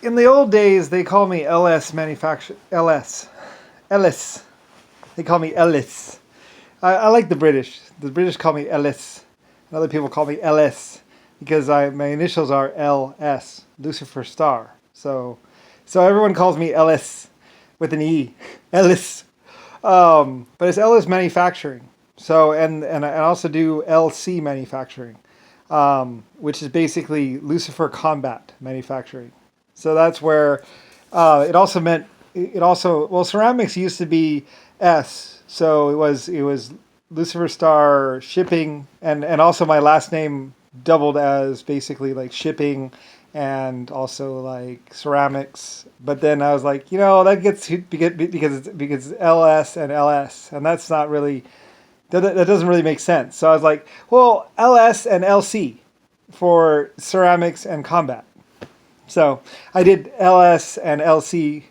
in the old days, they called me LS manufacturer. LS. Ellis. They call me Ellis. I like the British. The British call me Ellis. And other people call me LS because my initials are LS, Lucifer Star. So everyone calls me Ellis with an E, Ellis. But it's Ellis Manufacturing. So and I also do LC Manufacturing, which is basically Lucifer Combat Manufacturing. So that's where it also meant it also well ceramics used to be S, so it was Lucifer Star Shipping, and also my last name doubled as basically like shipping and also like ceramics. But then I was like, that gets because it's LS and LS, and that's not really that doesn't really make sense. So I was like, well, LS and LC for ceramics and combat. So I did LS and LC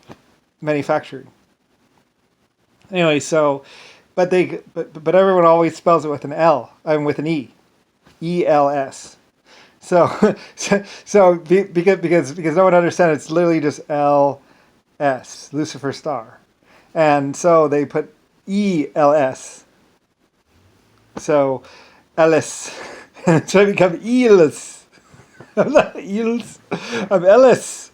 manufacturing. Anyway, but everyone always spells it with an L. I mean with an E, ELS. So because no one understands, it's literally just LS, Lucifer Star, and so they put ELS. So Ellis, so I become Elis. I'm not Eels. I'm Ellis.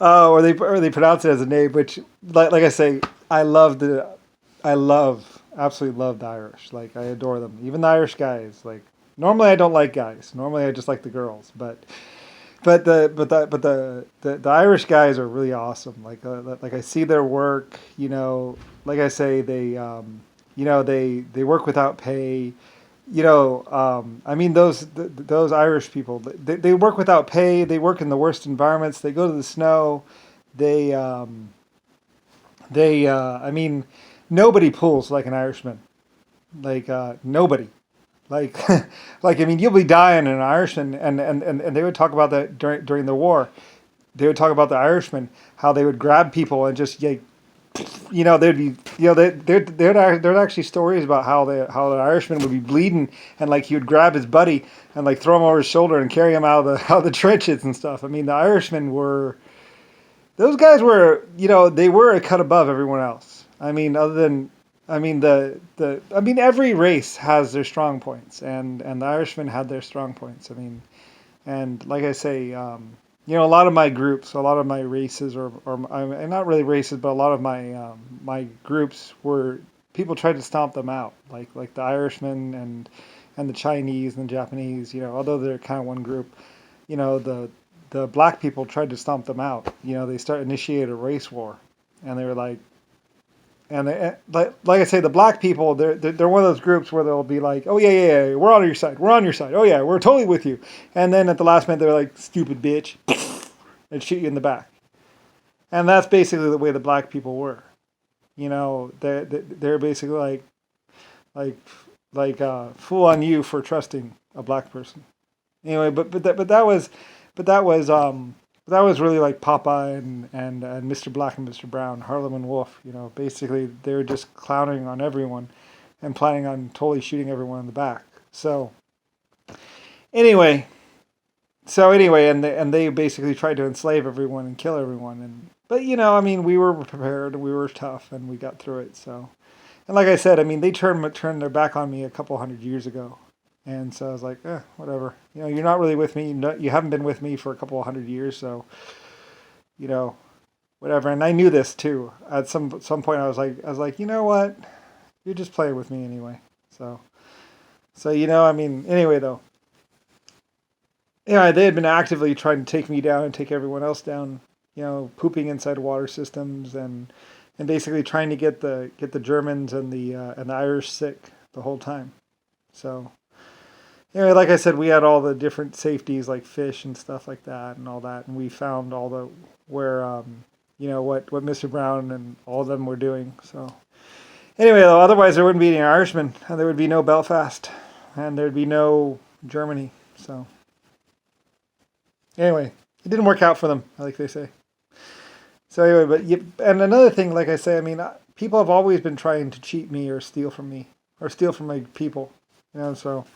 Or they pronounce it as a name, which like I say, absolutely love the Irish. Like I adore them. Even the Irish guys. Like normally I don't like guys. Normally I just like the girls. But the Irish guys are really awesome. Like I see their work. Like I say, they work without pay. I mean those Irish people. They work without pay. They work in the worst environments. They go to the snow. They I mean, nobody pulls like an Irishman. Like nobody. Like like I mean, you'll be dying in an Irishman, and they would talk about that during the war. They would talk about the Irishmen, how they would grab people and just they'd be there'd actually stories about how the Irishman would be bleeding, and like he would grab his buddy and like throw him over his shoulder and carry him out of the trenches and stuff. I mean, the Irishmen were those guys were they were a cut above everyone else. I mean, other than I mean every race has their strong points, and the Irishmen had their strong points. I mean, and like I say, a lot of my groups, a lot of my races, or not really races, but a lot of my groups were people tried to stomp them out, like the Irishmen and the Chinese and the Japanese. Although they're kind of one group, the black people tried to stomp them out. They initiated a race war, and they were like. And like I say, the black people, they're one of those groups where they'll be like, oh yeah, we're on your side, we're on your side, oh yeah, we're totally with you. And then at the last minute, they're like, stupid bitch, and shoot you in the back. And that's basically the way the black people were. They're basically fool on you for trusting a black person. Anyway, that was really like Popeye and Mr. Black and Mr. Brown, Harlem and Wolf. Basically they were just clowning on everyone and planning on totally shooting everyone in the back. Anyway, and they basically tried to enslave everyone and kill everyone. But I mean, we were prepared, we were tough, and we got through it. So, and like I said, I mean, they turned their back on me a couple hundred years ago. And so I was like, whatever. You're not really with me. You haven't been with me for a couple of hundred years, so whatever. And I knew this too. At some point, I was like, you know what? You're just playing with me anyway. So I mean, anyway though, they had been actively trying to take me down and take everyone else down. Pooping inside water systems and basically trying to get the Germans and the Irish sick the whole time. So. Anyway, like I said, we had all the different safeties like fish and stuff like that and all that, and we found all the where what Mr. Brown and all of them were doing. So anyway, though, otherwise there wouldn't be any Irishmen, and there would be no Belfast, and there'd be no Germany. So anyway, it didn't work out for them, like they say. So anyway, and another thing, like I say, I mean, people have always been trying to cheat me or steal from me or steal from my people, so.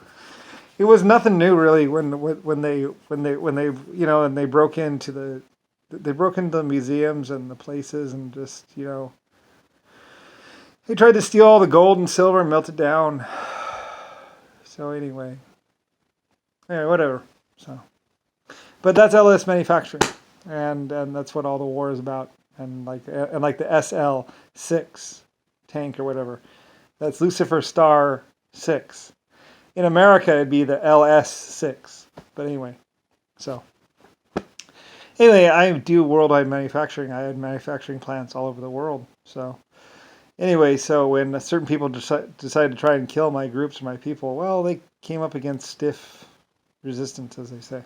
It was nothing new really when they and they broke into they broke into the museums and the places and just, they tried to steal all the gold and silver and melt it down. So anyway, whatever. So, but that's LS manufacturing, and that's what all the war is about. And like the SL-6 tank or whatever, that's Lucifer Star 6. In America, it'd be the LS-6. But anyway, I do worldwide manufacturing. I had manufacturing plants all over the world. So anyway, so when certain people decided to try and kill my groups or my people, well, they came up against stiff resistance, as they say.